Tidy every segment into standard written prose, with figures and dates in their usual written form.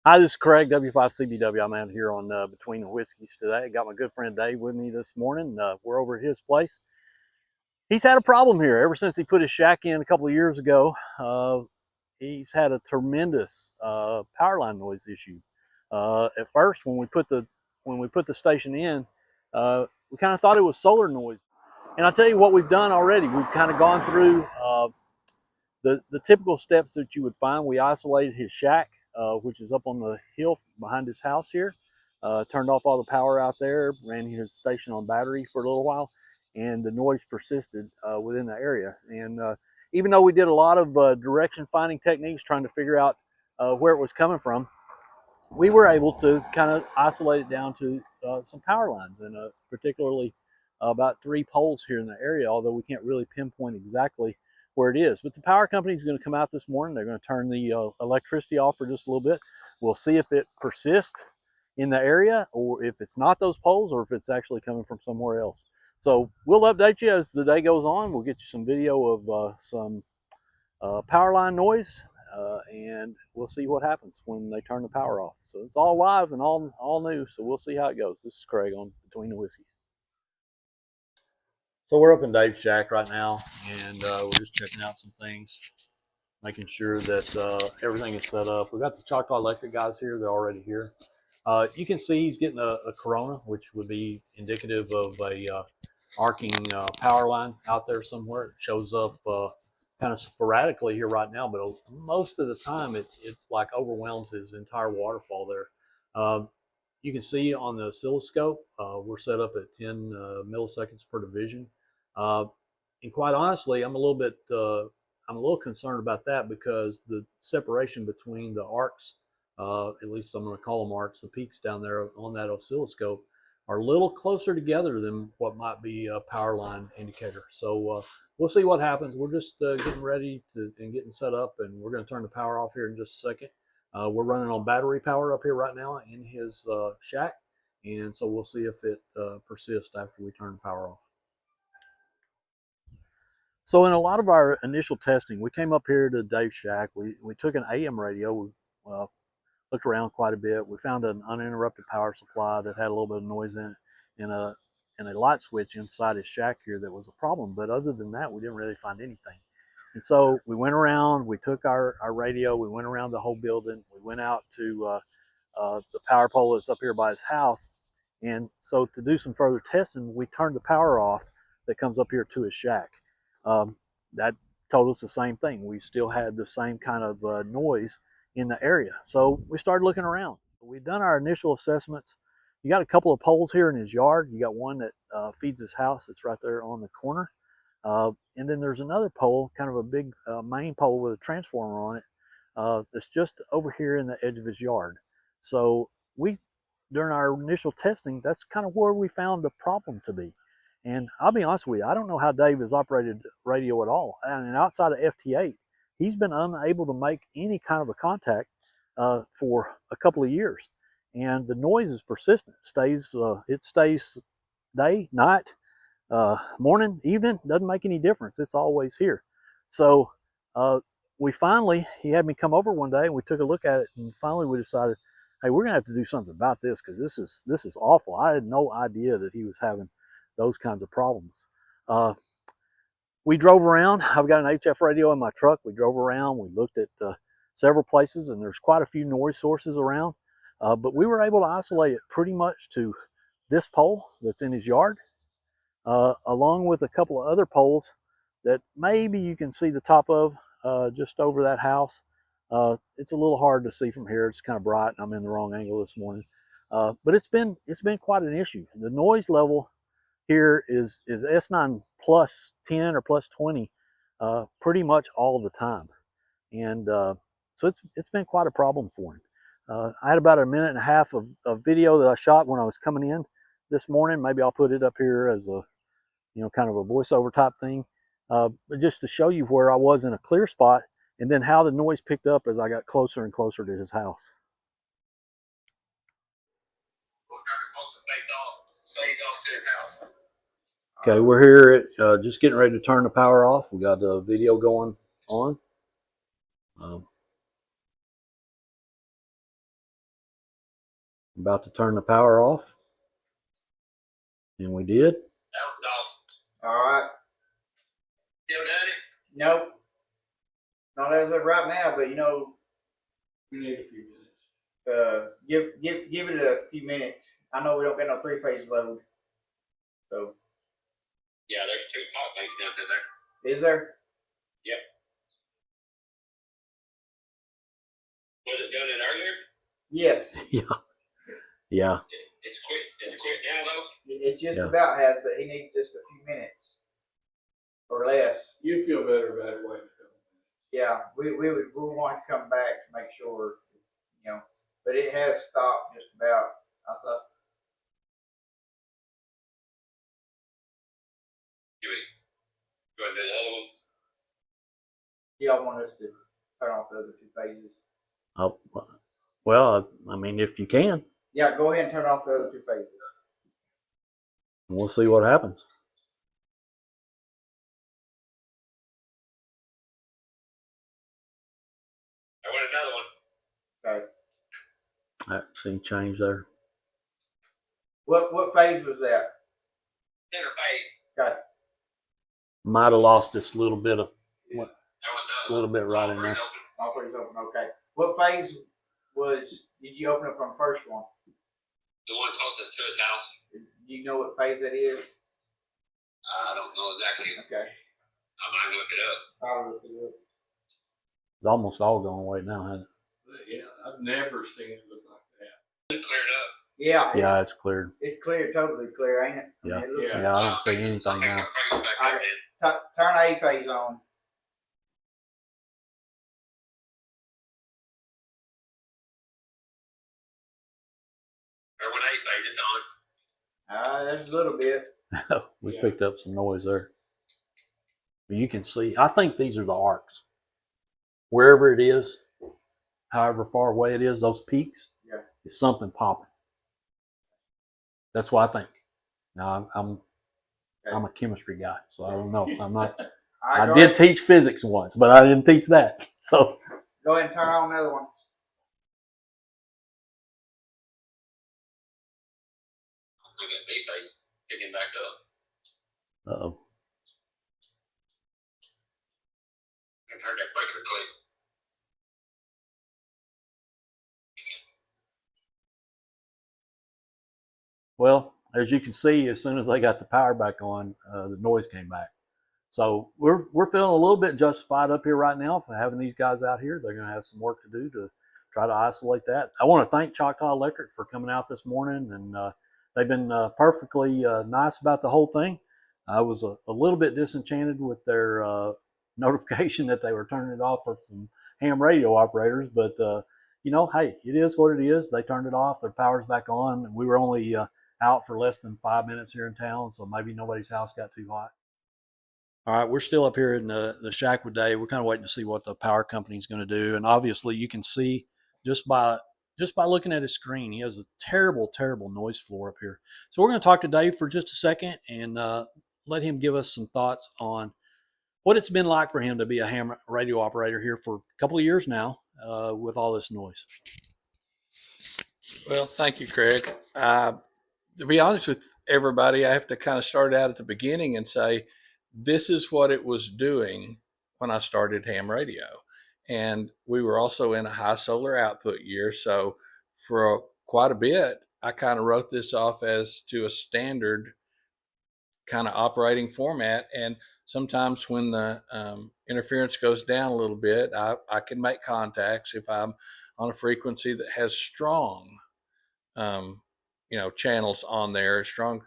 Hi, this is Craig, W5CBW. I'm out here on Between the Whiskeys today. I got my good friend Dave with me this morning. We're over at his place. He's had a problem here ever since he put his shack in a couple of years ago. He's had a tremendous power line noise issue. At first, when we put the station in, we kind of thought it was solar noise. And I'll tell you what we've done already. We've kind of gone through the typical steps that you would find. We isolated his shack, which is up on the hill behind his house here. Turned off all the power out there, ran his station on battery for a little while, and the noise persisted within the area. And even though we did a lot of direction finding techniques trying to figure out where it was coming from, we were able to kind of isolate it down to some power lines, and particularly about 3 poles here in the area, although we can't really pinpoint exactly where it is. But the power company is going to come out this morning. They're going to turn the electricity off for just a little bit. We'll see if it persists in the area, or if it's not those poles, or if it's actually coming from somewhere else. So we'll update you as the day goes on. We'll get you some video of some power line noise, and we'll see what happens when they turn the power off. So it's all live and all new, so we'll see how it goes. This is Craig on Between the Whiskeys. So we're up in Dave's shack right now, and we're just checking out some things, making sure that everything is set up. We've got the Choctaw Electric guys here. They're already here. You can see he's getting a Corona, which would be indicative of a arcing power line out there somewhere. It shows up kind of sporadically here right now, but most of the time it like overwhelms his entire waterfall there. You can see on the oscilloscope, we're set up at 10 milliseconds per division. And quite honestly, I'm a little concerned about that, because the separation between the arcs, at least I'm going to call them arcs, the peaks down there on that oscilloscope, are a little closer together than what might be a power line indicator. So we'll see what happens. We're just getting ready and getting set up, and we're going to turn the power off here in just a second. We're running on battery power up here right now in his shack, and so we'll see if it persists after we turn the power off. So in a lot of our initial testing, we came up here to Dave's shack. We took an AM radio. We looked around quite a bit. We found an uninterrupted power supply that had a little bit of noise in it, and a light switch inside his shack here that was a problem. But other than that, we didn't really find anything. And so we went around, we took our radio, we went around the whole building, we went out to the power pole that's up here by his house. And so to do some further testing, we turned the power off that comes up here to his shack. That told us the same thing. We still had the same kind of noise in the area. So we started looking around. We've done our initial assessments. You got a couple of poles here in his yard. You got one that feeds his house. It's right there on the corner. And then there's another pole, kind of a big main pole with a transformer on it, that's just over here in the edge of his yard. So during our initial testing, that's kind of where we found the problem to be. And I'll be honest with you, I don't know how Dave has operated radio at all. And outside of FT8, he's been unable to make any kind of a contact for a couple of years. And the noise is persistent. It stays day, night, morning, evening, doesn't make any difference. It's always here. So he had me come over one day, and we took a look at it, and finally we decided, hey, we're gonna have to do something about this, because this is awful. I had no idea that he was having those kinds of problems. We drove around. I've got an HF radio in my truck. We drove around. We looked at several places, and there's quite a few noise sources around. But we were able to isolate it pretty much to this pole that's in his yard, along with a couple of other poles that maybe you can see the top of just over that house. It's a little hard to see from here. It's kind of bright, and I'm in the wrong angle this morning. But it's been quite an issue. The noise level here is S9 plus 10 or plus 20 pretty much all the time. And so it's been quite a problem for him. I had about a minute and a half of video that I shot when I was coming in this morning. Maybe I'll put it up here as a, kind of a voiceover type thing, but just to show you where I was in a clear spot, and then how the noise picked up as I got closer and closer to his house. Okay, we're here just getting ready to turn the power off. We got the video going on. About to turn the power off. And we did. That was awesome. All right. Still done it? Nope. Not as of right now, but you know, we need a few minutes. Give it a few minutes. I know we don't get no 3-phase load. So. Yeah, there's 2 pot banks down to there. Is there? Yep. Was it done it earlier? Yes. Yeah. Yeah. It's quit now though? It just about has, but he needs just a few minutes. Or less. You'd feel better about it waiting a couple minutes. Yeah, we want to come back to make sure, you know. But it has stopped just about. I thought. You want to do the other ones? Y'all want us to turn off the other 2 phases? Oh, well, I mean, if you can. Yeah, go ahead and turn off the other 2 phases. And we'll see what happens. I want another one. Okay. I see change there. What phase was that? Center phase. Okay. Might have lost this little bit of right in there. All 3's open. Okay. What phase did you open up from the first one? The one closest to his house. Do you know what phase that is? I don't know exactly. Okay. I might look it up. I'll look it up. It's almost all gone away now, hasn't it? Yeah, I've never seen it look like that. It's cleared up. Yeah. Yeah, it's cleared. It's clear, totally clear, ain't it? Yeah. Yeah, I don't see anything now. Turn A phase on. Or when A phase is on. There's a little bit. We picked up some noise there. But you can see, I think these are the arcs. Wherever it is, however far away it is, those peaks, is something popping. That's what I think. Now, I'm a chemistry guy, so I don't know. I'm not. I did teach physics once, but I didn't teach that. So go ahead and turn on another one. I got B face picking back up. Uh-oh. I heard that breaker click. Well, as you can see, as soon as they got the power back on, the noise came back. So we're feeling a little bit justified up here right now for having these guys out here. They're going to have some work to do to try to isolate that. I want to thank Choctaw Electric for coming out this morning, and they've been perfectly nice about the whole thing. I was a little bit disenchanted with their notification that they were turning it off for some ham radio operators, but you know, hey, it is what it is. They turned it off. Their power's back on. We were only out for less than 5 minutes here in town, so maybe nobody's house got too hot. All right, we're still up here in the shack with Dave. We're kind of waiting to see what the power company is going to do, and obviously you can see just by looking at his screen, he has a terrible noise floor up here. So we're going to talk to Dave for just a second and let him give us some thoughts on what it's been like for him to be a ham radio operator here for a couple of years now with all this noise. Well, thank you, Craig. To be honest with everybody, I have to kind of start out at the beginning and say, this is what it was doing when I started ham radio. And we were also in a high solar output year. So for quite a bit, I kind of wrote this off as to a standard kind of operating format. And sometimes when the interference goes down a little bit, I can make contacts if I'm on a frequency that has strong channels on there, strong,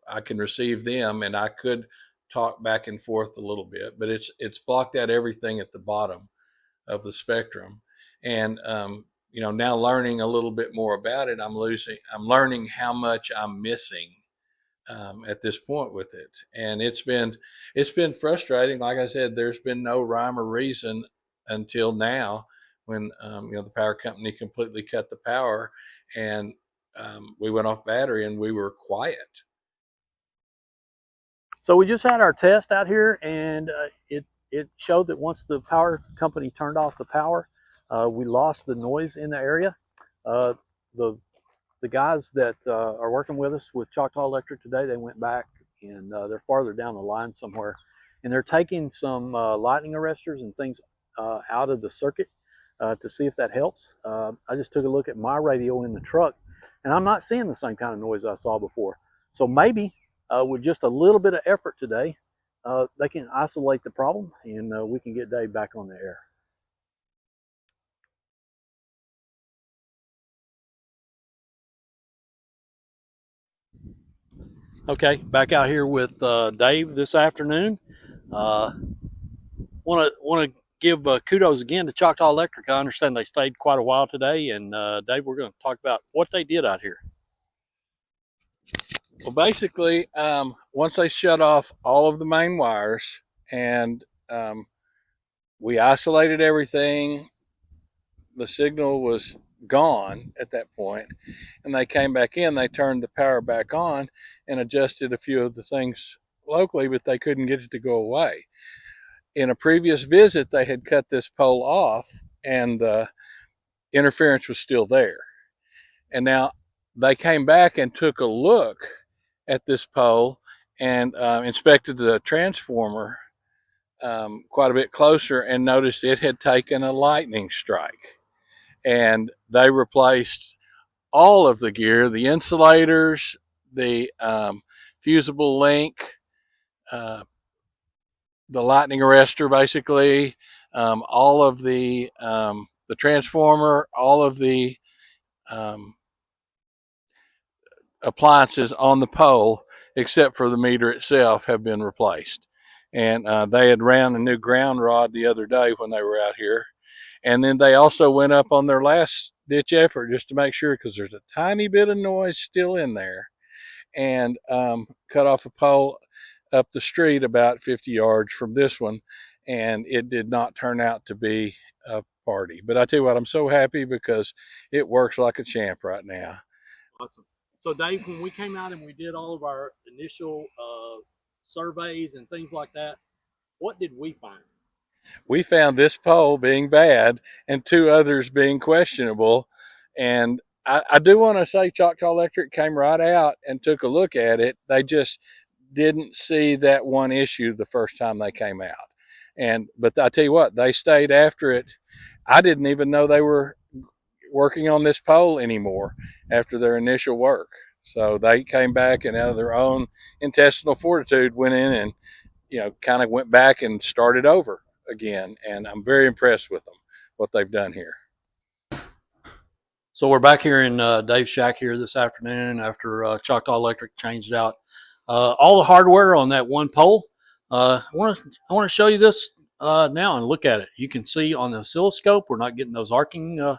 I can receive them and I could talk back and forth a little bit, but it's blocked out everything at the bottom of the spectrum. And, now learning a little bit more about it, I'm learning how much I'm missing at this point with it. And it's been frustrating. Like I said, there's been no rhyme or reason until now when, the power company completely cut the power and we went off battery and we were quiet. So we just had our test out here, and it showed that once the power company turned off the power, we lost the noise in the area. The the guys that are working with us with Choctaw Electric today, they went back and they're farther down the line somewhere, and they're taking some lightning arresters and things out of the circuit to see if that helps. I just took a look at my radio in the truck, and I'm not seeing the same kind of noise I saw before. So maybe with just a little bit of effort today, they can isolate the problem, and we can get Dave back on the air. Okay, back out here with Dave this afternoon. Want to give kudos again to Choctaw Electric. I understand they stayed quite a while today, and Dave, we're going to talk about what they did out here. Well, basically, once they shut off all of the main wires and we isolated everything, the signal was gone at that point, and they came back in. They turned the power back on and adjusted a few of the things locally, but they couldn't get it to go away. In a previous visit, they had cut this pole off, and the interference was still there. And now they came back and took a look at this pole and inspected the transformer quite a bit closer and noticed it had taken a lightning strike. And they replaced all of the gear, the insulators, the fusible link, the lightning arrestor, basically, all of the transformer, all of the appliances on the pole, except for the meter itself, have been replaced. And they had ran a new ground rod the other day when they were out here. And then they also went up on their last ditch effort just to make sure, because there's a tiny bit of noise still in there, and cut off a pole up the street about 50 yards from this one. And it did not turn out to be a party. But I tell you what, I'm so happy because it works like a champ right now. Awesome. So Dave, when we came out and we did all of our initial surveys and things like that, what did we find? We found this pole being bad and two others being questionable. And I do want to say Choctaw Electric came right out and took a look at it. They just didn't see that one issue the first time they came out. But I tell you what, they stayed after it. I didn't even know they were working on this pole anymore after their initial work. So they came back and out of their own intestinal fortitude went in and, kind of went back and started over again. And I'm very impressed with them, what they've done here. So we're back here in Dave's shack here this afternoon after Choctaw Electric changed out all the hardware on that one pole. I want to show you this now and look at it. You can see on the oscilloscope we're not getting those arcing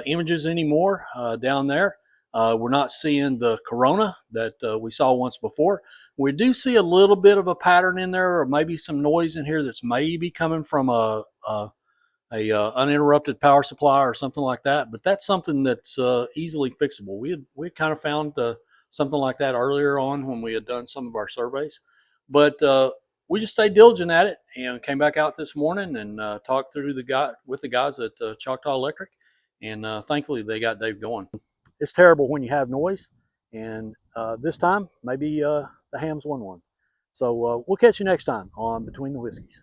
images anymore down there. We're not seeing the corona that we saw once before. We do see a little bit of a pattern in there, or maybe some noise in here that's maybe coming from a uninterrupted power supply or something like that. But that's something that's easily fixable. We had kind of found something like that earlier on when we had done some of our surveys, but we just stayed diligent at it and came back out this morning and talked through with the guys at Choctaw Electric, and thankfully they got Dave going. It's terrible when you have noise, and this time maybe the hams won one. So we'll catch you next time on Between the Whiskeys.